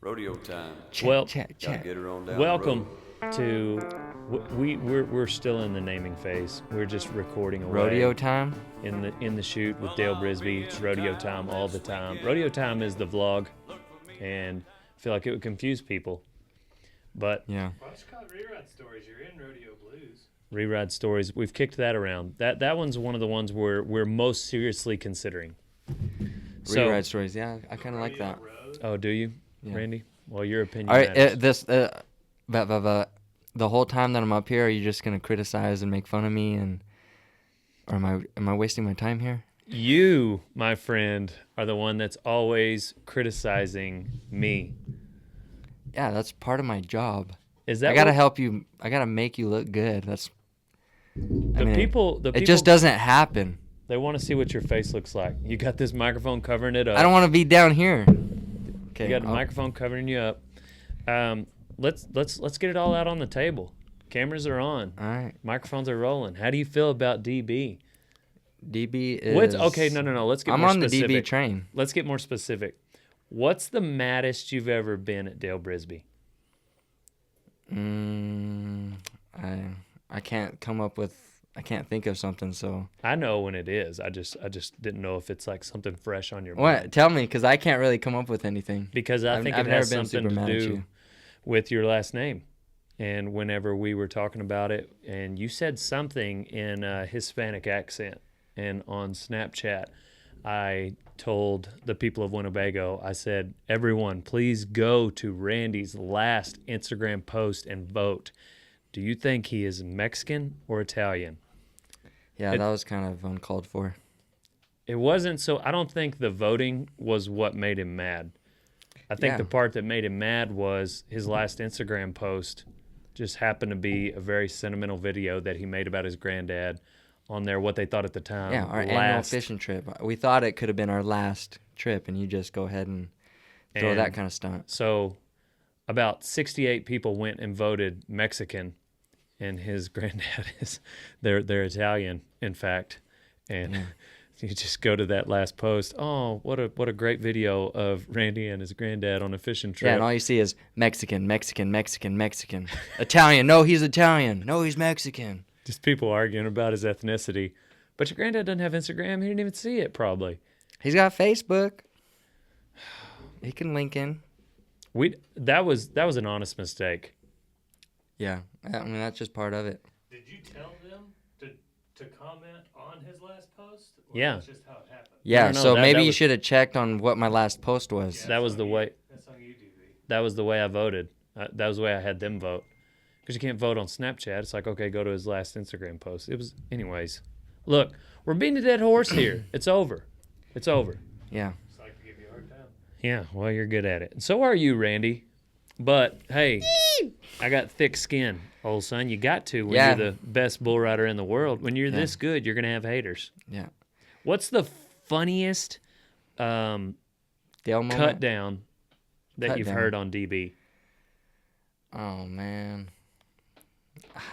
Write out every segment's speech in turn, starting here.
Rodeo time. Well, Gotta get her on down welcome the road. to we're still in the naming phase. We're just recording away. Rodeo time? In the Chute with Dale Brisby. It's rodeo time all the time. Rodeo time is the vlog, and I feel like it would confuse people. But Yeah. Why don't you call it Reride Stories? You're in Rodeo Blues. Reride Stories, we've kicked that around. That one's one of the ones we're most seriously considering. Reride stories, yeah, I kind of like that. Road. Oh, do you, Yeah. Randy? Well, your opinion All right, matters. the whole time that I'm up here, are you just gonna criticize and make fun of me, or am I wasting my time here? You, my friend, are the one that's always criticizing me. Yeah, that's part of my job. Is that I gotta what- help you. I gotta make you look good. That's. The people It just doesn't happen. They want to see what your face looks like. You got this microphone covering it up. I don't want to be down here. Okay. You got a microphone covering you up. Let's get it all out on the table. Cameras are on. All right. Microphones are rolling. How do you feel about DB? DB is. What's okay? No. Let's get I'm more on specific. the DB train. Let's get more specific. What's the maddest you've ever been at Dale Brisby? I can't come up with. I can't think of something. So. I know when it is. I just didn't know if it's like something fresh on your What? mind. Tell me, because I can't really come up with anything. Because I think I've it never has been something super to mad at do you. with your last name. And whenever we were talking about it, and you said something in a Hispanic accent, and on Snapchat, I told the people of Winnebago, I said, everyone, please go to Randy's last Instagram post and vote. Do you think he is Mexican or Italian? Yeah, that was kind of uncalled for. It wasn't so. I don't think the voting was what made him mad. I think Yeah. the part that made him mad was his last Instagram post just happened to be a very sentimental video that he made about his granddad on there, what they thought at the time. Yeah, our annual fishing trip. We thought it could have been our last trip, and you just go ahead and throw that kind of stunt. So about 68 people went and voted Mexican, and his granddad is they're Italian, in fact. And you just go to that last post. Oh, what a great video of Randy and his granddad on a fishing trip. Yeah, and all you see is Mexican. Italian. No, he's Italian. No, he's Mexican. Just people arguing about his ethnicity. But your granddad doesn't have Instagram. He didn't even see it, probably. He's got Facebook. He can link in. That was an honest mistake. Yeah, I mean, that's just part of it. Did you tell them to comment on his last post? Or Yeah. That's just how it happened. Yeah, No, so that maybe you was- should have checked on what my last post was. That was the way. That's on you, DB. That was the way I voted. That was the way I had them vote. Because you can't vote on Snapchat. It's like, okay, go to his last Instagram post. It was, anyways. Look, we're beating a dead horse here. It's over. It's over. Yeah. Just like to give you a hard time. Yeah, well, you're good at it. And so are you, Randy. But, hey, I got thick skin, old son. You got to when Yeah. you're the best bull rider in the world. When you're this good, you're going to have haters. Yeah. What's the funniest Dale moment. cut down that Cut you've down. heard on DB? Oh, man.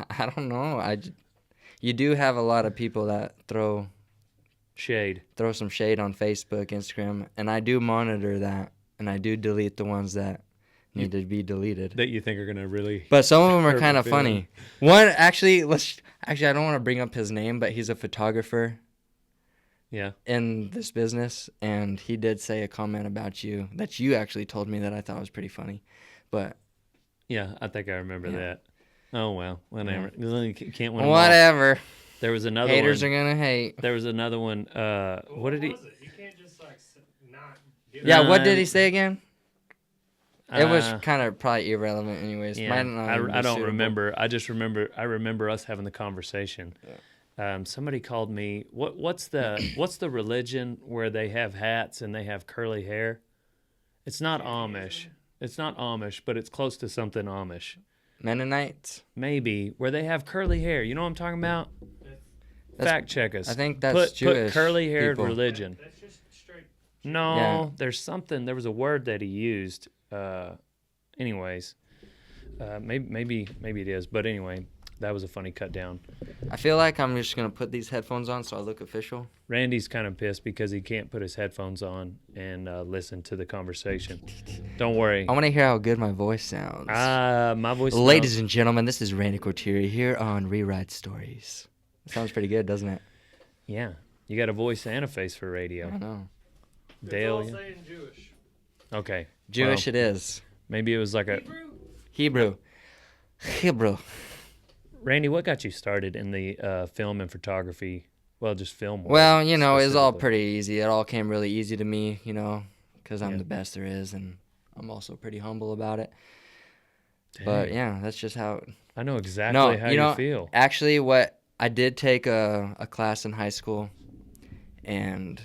I don't know. You do have a lot of people that throw Shade. some shade on Facebook, Instagram, and I do monitor that, and I do delete the ones that need to be deleted. That you think are going to really... But some of them are hurt kind my of funny. One, actually, I don't want to bring up his name, but he's a photographer Yeah. in this business, and he did say a comment about you that you actually told me that I thought was pretty funny. But Yeah, I think I remember Yeah. that. Oh, well, whatever. You can't win 'em all. whatever. There was another Haters one. are gonna hate. There was another one. What did he... was it? You can't just like not give Yeah, it. what did he say again? It was Uh, kind of probably irrelevant, anyways. Yeah, Might not even be I don't suitable. remember. I remember us having the conversation. Somebody called me. What's the religion where they have hats and they have curly hair? It's not Amish. It's not Amish, but it's close to something Amish. Mennonites. Maybe where they have curly hair. You know what I'm talking about? That's- Fact check us. I think that's put Jewish curly haired people. religion. That's just straight. No, Yeah. there's something. There was a word that he used. Anyways, maybe it is. But anyway, That was a funny cut down. I feel like I'm just gonna put these headphones on so I look official. Randy's kind of pissed because he can't put his headphones on and listen to the conversation. Don't worry. I want to hear how good my voice sounds. My voice. Ladies and gentlemen, this is Randy Cortieri here on Rewrite Stories. Sounds pretty good, doesn't it? Yeah, you got a voice and a face for radio. I know. Dale. It's all saying Jewish. Okay. Jewish Well, it is. maybe it was like a. Hebrew? Hebrew. Randy, what got you started in the film and photography? Well, just film work. Well, you know, it was all specifically. pretty easy. It all came really easy to me, you know, because I'm Yeah. the best there is, and I'm also pretty humble about it. But Dang. yeah, that's just how. I know exactly how you know, feel. Actually, what I did take a class in high school, and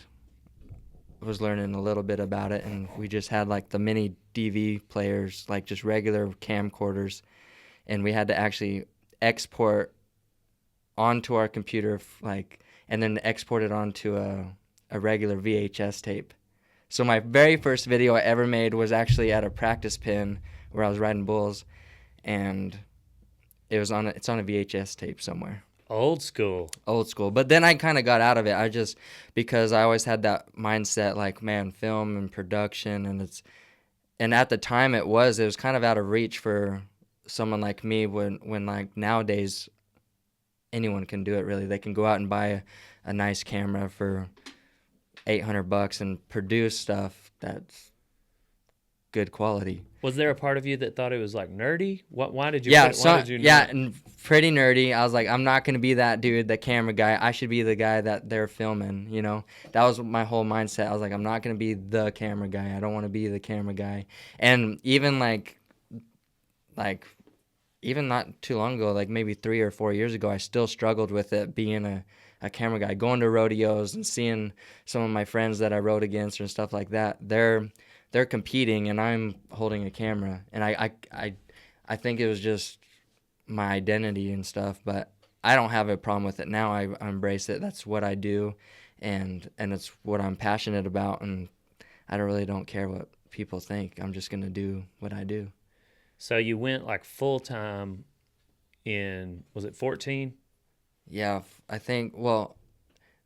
was learning a little bit about it, and we just had like the mini DV players, like just regular camcorders, and we had to actually export onto our computer, like, and then export it onto a regular VHS tape. So my very first video I ever made was actually at a practice pin where I was riding bulls, and it's on a VHS tape somewhere. Old school. Old school. But then I kind of got out of it. Because I always had that mindset, like, man, film and production, and at the time it was kind of out of reach for someone like me when like nowadays anyone can do it really. They can go out and buy a nice camera for $800 and produce stuff that's good quality. Was there a part of you that thought it was like nerdy? Why did you? Yeah, why did you? yeah, not? and pretty nerdy. I was like, I'm not gonna be that dude, the camera guy. I should be the guy that they're filming. You know, that was my whole mindset. I was like, I'm not gonna be the camera guy. I don't want to be the camera guy. And even even not too long ago, like maybe 3 or 4 years ago, I still struggled with it being a camera guy, going to rodeos and seeing some of my friends that I rode against and stuff like that. They're competing and I'm holding a camera, and I think it was just my identity and stuff, but I don't have a problem with it now. I embrace it. That's what I do, and it's what I'm passionate about, and I don't care what people think. I'm just gonna do what I do. So you went like full time was it 14? Yeah, I think. Well,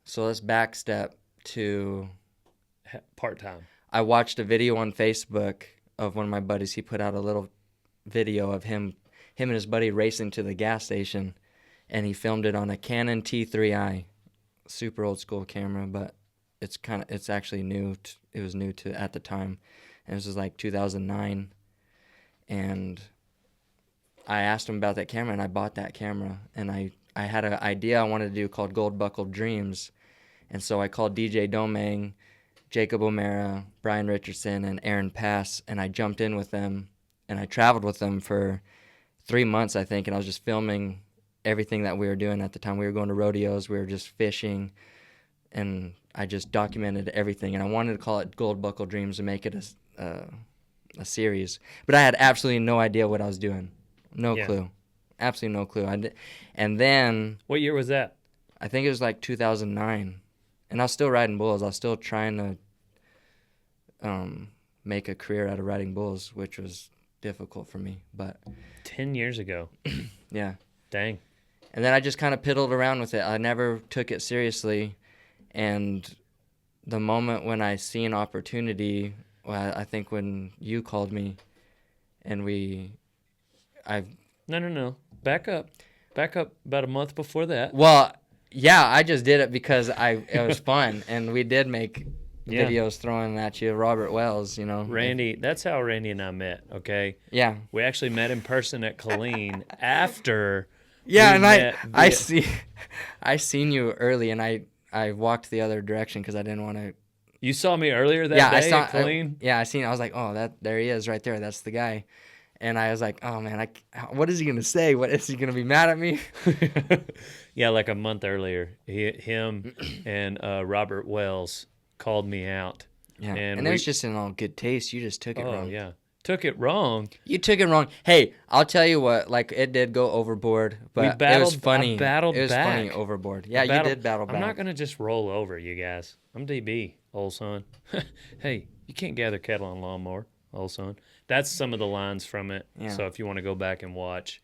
so let's backstep to. Part time. I watched a video on Facebook of one of my buddies. He put out a little video of him and his buddy racing to the gas station, and he filmed it on a Canon T3i, super old school camera, but it's actually new. It was new to at the time, and this was like 2009. And I asked him about that camera, and I bought that camera, and I had an idea I wanted to do called Gold Buckled Dreams, and so I called DJ Domingue, Jacob O'Mara, Brian Richardson, and Aaron Pass, and I jumped in with them, and I traveled with them for 3 months, I think, and I was just filming everything that we were doing at the time. We were going to rodeos, we were just fishing, and I just documented everything, and I wanted to call it Gold Buckle Dreams and make it a series, but I had absolutely no idea what I was doing. No clue. Absolutely no clue. And then... What year was that? I think it was like 2009. And I was still riding bulls. I was still trying to make a career out of riding bulls, which was difficult for me. But 10 years ago. yeah. Dang. And then I just kind of piddled around with it. I never took it seriously. And the moment when I see an opportunity, well, I think when you called me and No. Back up about a month before that. Well, yeah, I just did it because it was fun, and we did make videos throwing at you, Robert Wells, you know. Randy, that's how Randy and I met, okay? Yeah. We actually met in person at Colleen after Yeah, we and met I seen you early, and I walked the other direction because I didn't want to. You saw me earlier that day at Colleen? I seen. I was like, oh, there he is, right there. That's the guy. And I was like, oh man, what is he gonna say? What is he gonna be mad at me? Yeah, like a month earlier, him and Robert Wells called me out. Yeah, and it was just in all good taste. You just took it wrong. Oh yeah, took it wrong. You took it wrong. Hey, I'll tell you what. Like, it did go overboard, but it was funny. I battled It was back. funny overboard. Yeah, you did battle back. I'm not gonna just roll over you guys. I'm DB, old son. Hey, you can't gather cattle on lawnmower, old son. That's some of the lines from it. Yeah. So if you want to go back and watch,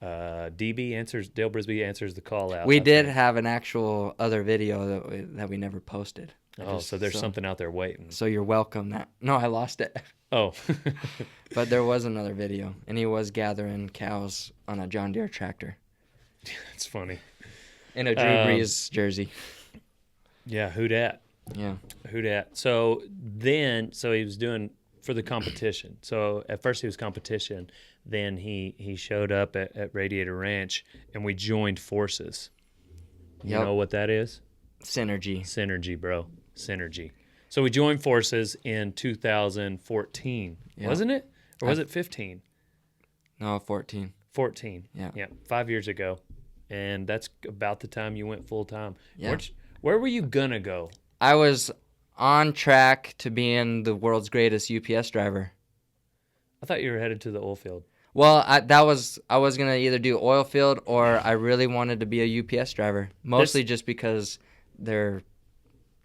Dale Brisby answers the call out. We I did think. have an actual other video that we never posted. So there's something out there waiting. So you're welcome. No, I lost it. Oh. But there was another video, and he was gathering cows on a John Deere tractor It's funny. in a Drew Brees jersey. Yeah, who dat? Yeah. Who dat? So he was doing for the competition. So at first he was competition. Then he showed up at Radiator Ranch, and we joined forces. You Yep. know what that is? Synergy. Synergy, bro. Synergy. So we joined forces in 2014, Yeah. wasn't it? Or was it 15? No, 14. 14. Yeah. Yeah, 5 years ago. And that's about the time you went full time. Yeah. Where were you going to go? I was on track to being the world's greatest UPS driver. I thought you were headed to the oil field. Well, I was gonna either do oil field or I really wanted to be a UPS driver. Mostly just because they're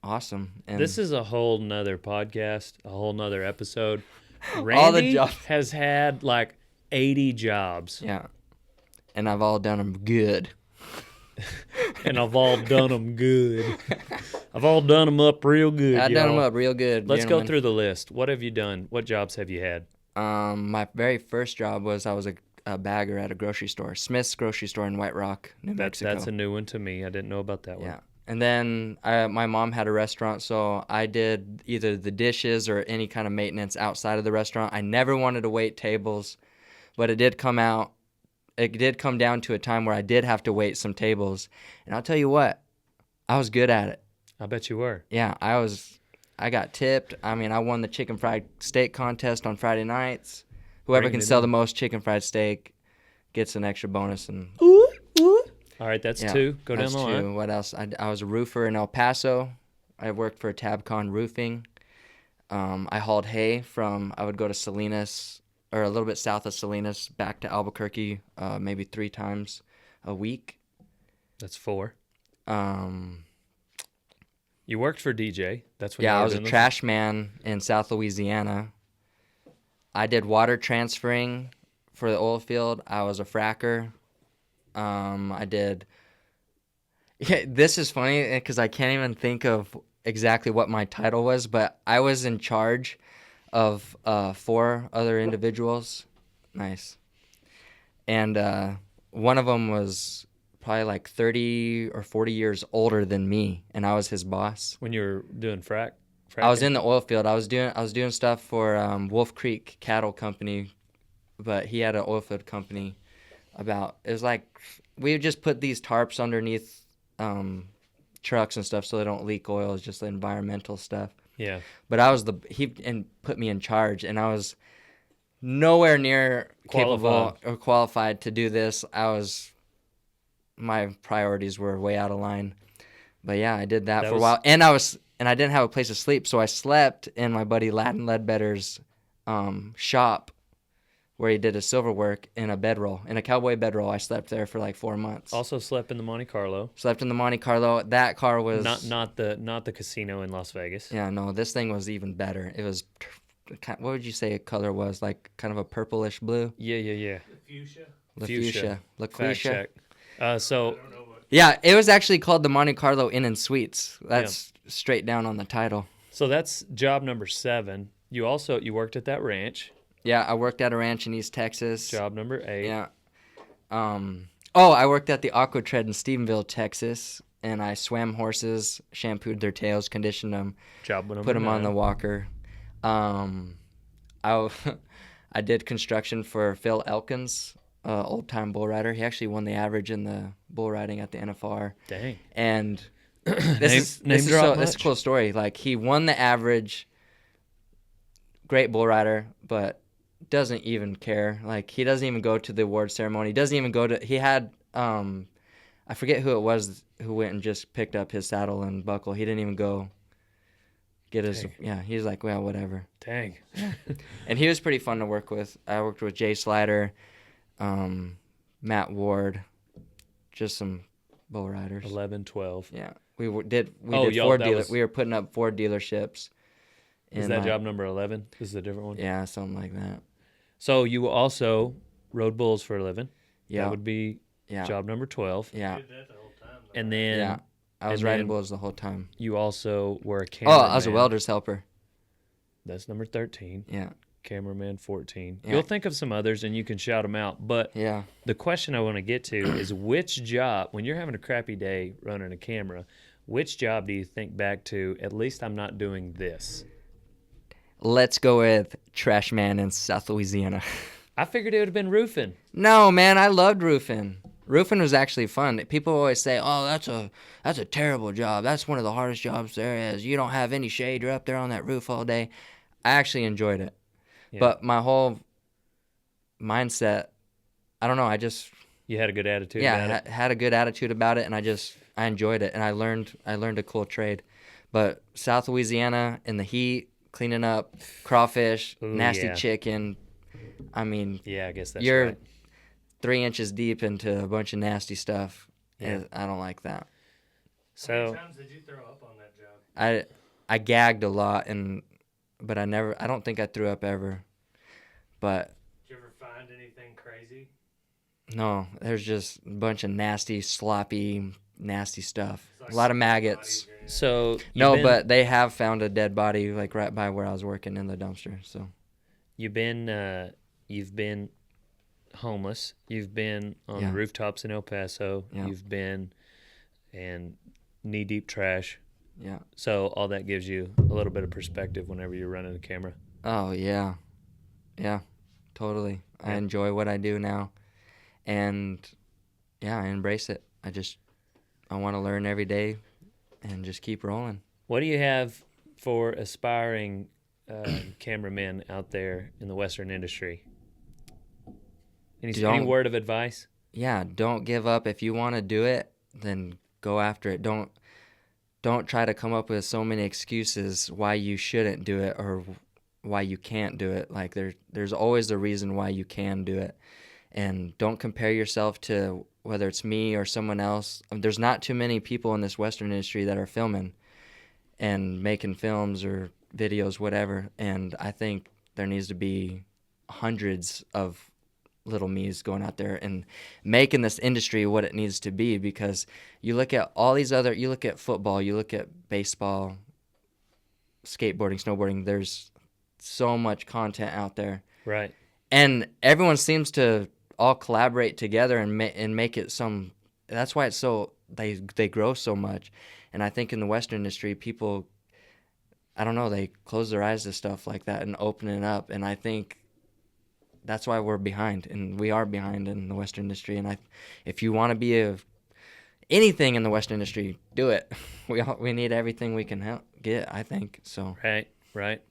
awesome. And This is a whole nother podcast, a whole nother episode. All the Randy jobs. has had like 80 jobs, yeah, and I've all done them good. and I've all done them good. I've all done them up real good. I done them y'all. up real good. Let's go gentlemen. through the list. What have you done? What jobs have you had? My very first job was I was a bagger at a grocery store, Smith's grocery store in White Rock, New Mexico. That's a new one to me. I didn't know about that one. Yeah. And then my mom had a restaurant, so I did either the dishes or any kind of maintenance outside of the restaurant. I never wanted to wait tables, but it did come down to a time where I did have to wait some tables. And I'll tell you what, I was good at it. I bet you were. Yeah, I got tipped. I mean, I won the chicken fried steak contest on Friday nights. Whoever Bring can it sell in. the most chicken fried steak gets an extra bonus. And All right, that's yeah, two. Go down that's the line. two. What else? I was a roofer in El Paso. I worked for Tabcon Roofing. I hauled hay I would go to Salinas, or a little bit south of Salinas, back to Albuquerque, maybe 3 times a week. That's 4. Um, You worked for DJ. That's when yeah, you I were was a doing this? trash man in South Louisiana. I did water transferring for the oil field. I was a fracker. I did. Yeah, this is funny because I can't even think of exactly what my title was, but I was in charge of 4 other individuals. Nice. And one of them was probably like 30 or 40 years older than me, and I was his boss. When you were doing fracking? I was in the oil field. I was doing stuff for Wolf Creek Cattle Company, but he had an oil field company. It was like we would just put these tarps underneath trucks and stuff so they don't leak oil. It's just the environmental stuff. Yeah. But he put me in charge, and I was nowhere near capable or qualified to do this. My priorities were way out of line. But yeah, I did that for a while, and I didn't have a place to sleep, so I slept in my buddy Latin Ledbetter's shop, where he did his silver work, in a cowboy bedroll. I slept there for like 4 months. Also slept in the Monte Carlo. Slept in the Monte Carlo. That car was Not the casino in Las Vegas. Yeah, no, this thing was even better. It was, what would you say a color was? Like kind of a purplish blue? Yeah. Fuchsia. Fuchsia. Fact check. So yeah, it was actually called the Monte Carlo Inn and Suites. That's straight down on the title. So that's job number 7. You worked at that ranch. Yeah, I worked at a ranch in East Texas. Job number 8. Yeah. I worked at the Aqua Tread in Stephenville, Texas, and I swam horses, shampooed their tails, conditioned them, Job number put them on 9. the walker. I did construction for Phil Elkins, old-time bull rider. He actually won the average in the bull riding at the NFR. Dang. And this is a cool story. Like, he won the average, great bull rider, but doesn't even care. Like, he doesn't even go to the award ceremony. He doesn't even go to. He had I forget who it was who went and just picked up his saddle and buckle. He didn't even go get his. Dang. Yeah, he's like, well, whatever. Dang. And he was pretty fun to work with. I worked with Jay Slider, Matt Ward, just some bull riders. 11, 12. Yeah, we did Ford dealer. We were putting up Ford dealerships. Is that job number 11? This is a different one? Yeah, something like that. So you also rode bulls for a living? Yeah. That would be Yeah. job number 12. Yeah. You did that the whole time. Though, And right? then Yeah. I was and riding then bulls the whole time. you also were a Oh, cameraman. I was a welder's helper. That's number 13. Yeah. Cameraman 14. Yeah. You'll think of some others and you can shout them out. But Yeah. the question I want to get to is which job, when you're having a crappy day running a camera, which job do you think back to, at least I'm not doing this? Let's go with trash man in South Louisiana. I figured it would have been roofing. No, man, I loved roofing. Roofing was actually fun. People always say, "Oh, that's a terrible job. That's one of the hardest jobs there is. You don't have any shade. You're up there on that roof all day." I actually enjoyed it. Yeah. But my whole mindset, I don't know, I just You had a good attitude about it. had a good attitude about it, and I enjoyed it, and I learned a cool trade. But South Louisiana in the heat, cleaning up crawfish, Ooh, nasty yeah. chicken. I mean, Yeah, I guess that's you're right. 3 inches deep into a bunch of nasty stuff. Yeah. And I don't like that. How So many times did you throw up on that job? I gagged a lot, but I don't think I threw up ever. But Did you ever find anything crazy? no, there's just a bunch of nasty, sloppy, nasty stuff. It's like A lot of bodies maggots. or anything? so you've No, been- but they have found a dead body like right by where I was working in the dumpster. So you've been homeless. You've been on Yeah. the rooftops in El Paso. Yeah. You've been in knee-deep trash. yeah. So all that gives you a little bit of perspective whenever you're running a camera. Oh yeah, yeah, totally. I Yeah. enjoy what I do now, and yeah, I embrace it. I want to learn every day, and just keep rolling. What do you have for aspiring cameramen out there in the Western industry? Any Don't- word of advice? Yeah, don't give up. If you want to do it, then go after it. Don't try to come up with so many excuses why you shouldn't do it or why you can't do it. Like there's always a reason why you can do it. And don't compare yourself to whether it's me or someone else. There's not too many people in this Western industry that are filming and making films or videos, whatever. And I think there needs to be hundreds of little me's going out there and making this industry what it needs to be, because you look at you look at football, you look at baseball, skateboarding, snowboarding, there's so much content out there. Right. And everyone seems to all collaborate together and make it some. That's why it's so they grow so much. And I think in the Western industry, people, I don't know, they close their eyes to stuff like that and open it up. And I think that's why we're behind, and we are behind in the Western industry. And if you want to be anything in the Western industry, do it. We need everything we can get, I think. So Right.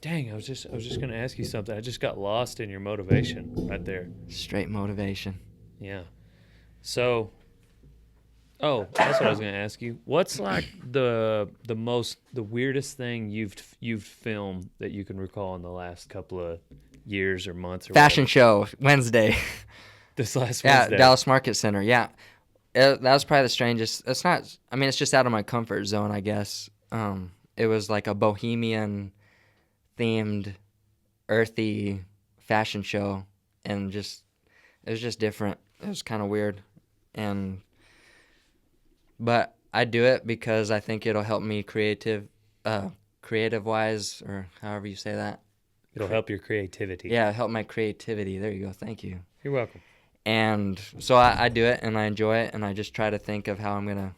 Dang, I was just gonna ask you something. I just got lost in your motivation right there. straight motivation. Yeah. So, that's what I was gonna ask you. What's like the weirdest thing you've filmed that you can recall in the last couple of years or months? Or Fashion whatever? show Wednesday. This last Yeah, Wednesday. Dallas Market Center. Yeah, that was probably the strangest. It's not. I mean, it's just out of my comfort zone, I guess. It was like a bohemian themed, earthy fashion show, and it was just different. It was kind of weird, but I do it because I think it'll help me creative wise, or however you say that. It'll help your creativity. Yeah, help my creativity. There you go. Thank you. You're welcome. And so I do it, and I enjoy it, and I just try to think of how I'm going to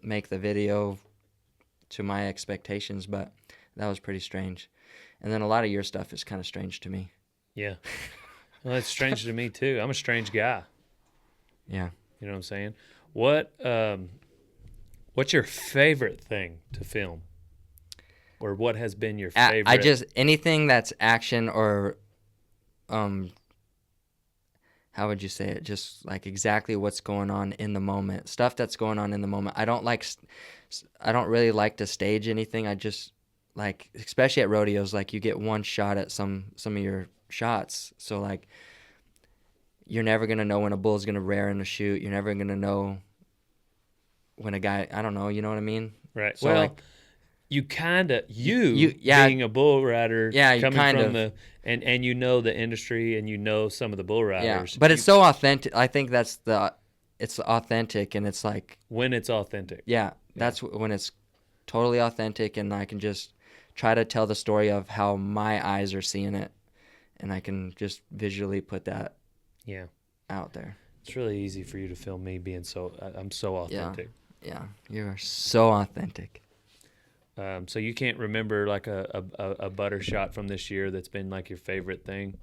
make the video to my expectations, but that was pretty strange. And then a lot of your stuff is kind of strange to me. Yeah. Well, it's strange to me too. I'm a strange guy. Yeah. You know what I'm saying? What's your favorite thing to film? Or what has been your favorite? I just, anything that's action or, how would you say it? Just like exactly what's going on in the moment. Stuff that's going on in the moment. I don't really like to stage anything. I just like, especially at rodeos, like you get one shot at some of your shots. So like, you're never going to know when a bull's going to rear in a chute. You're never going to know when a guy, I don't know, you know what I mean? Right. So Well, like, You kind of yeah. being a bull rider, Yeah, you coming kind from of. the and you know the industry and you know some of the bull Yeah, riders. but it's so authentic. I think it's authentic, and it's like, when it's authentic. yeah, that's when it's totally authentic, and I can just try to tell the story of how my eyes are seeing it, and I can just visually put that Yeah, out there. it's really easy for you to film me being I'm so authentic. Yeah, you are so authentic. So you can't remember like a butter shot from this year that's been like your favorite thing?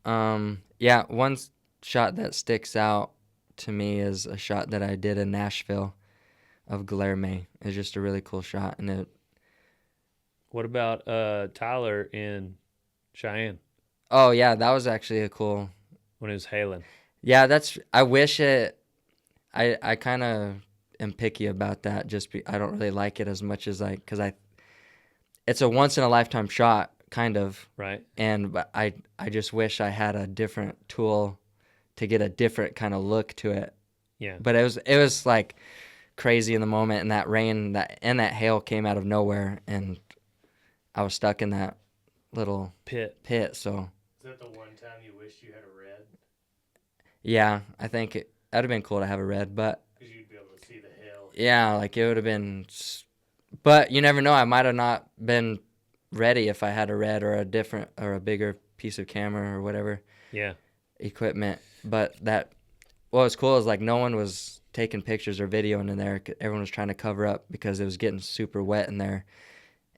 Yeah, one shot that sticks out to me is a shot that I did in Nashville of Guillerme. It's just a really cool shot, and it. What about Tyler in Cheyenne Oh yeah, that was actually a cool. when it was hailing? Yeah, I wish it. I kind of am picky about that. I don't really like it as much as because it's a once in a lifetime shot, kind of. Right. But I just wish I had a different tool to get a different kind of look to it. Yeah. But it was like crazy in the moment, and that rain and that hail came out of nowhere, and I was stuck in that little Pit. So Is that the one time you wished you had a red? yeah, I think that'd have been cool to have a red, but Because you'd be able to see the hill. yeah, like it would have been. But you never know. I might have not been ready if I had a red or a bigger piece of camera or whatever Yeah. equipment. But what was cool is like no one was taking pictures or videoing in there. Everyone was trying to cover up because it was getting super wet in there.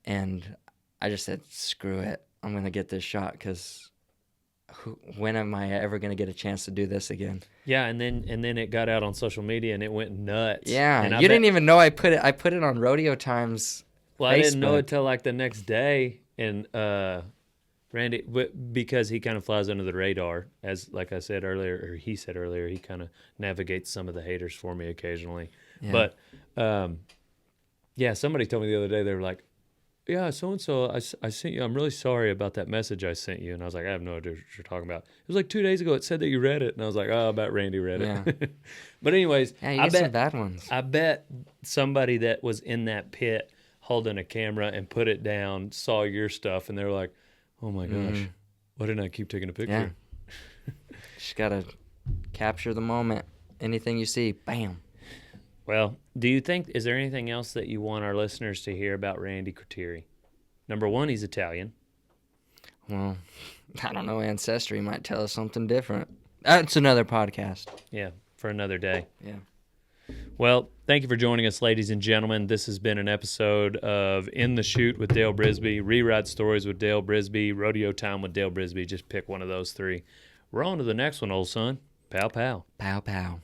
And I just said, screw it. I'm going to get this shot because when am I ever going to get a chance to do this again? Yeah, and then it got out on social media and it went nuts. Yeah, and you didn't even know I put it on Rodeo Times. Well, Facebook. I didn't know it till like the next day, and Randy, because he kind of flies under the radar, as like I said earlier, or he said earlier, he kind of navigates some of the haters for me occasionally. Yeah. But yeah, somebody told me the other day, they were like, yeah, so-and-so, I sent you, I'm really sorry about that message I sent you. And I was like, I have no idea what you're talking about. It was like 2 days ago, it said that you read it. And I was like, oh, I bet Randy read it. Yeah. But anyways, Yeah, you I get some bet bad ones. I bet somebody that was in that pit holding a camera and put it down saw your stuff, and they were like, oh my gosh, why didn't I keep taking a picture? Yeah. Just got to capture the moment. Anything you see, bam. Well, is there anything else that you want our listeners to hear about Randy Creteri? Number one, he's Italian. Well, I don't know. Ancestry might tell us something different. That's another podcast. Yeah, for another day. Yeah. Well, thank you for joining us, ladies and gentlemen. This has been an episode of In the Chute with Dale Brisby, Reride Stories with Dale Brisby, Rodeo Time with Dale Brisby. Just pick one of those three. We're on to the next one, old son. Pow, pow. Pow, pow.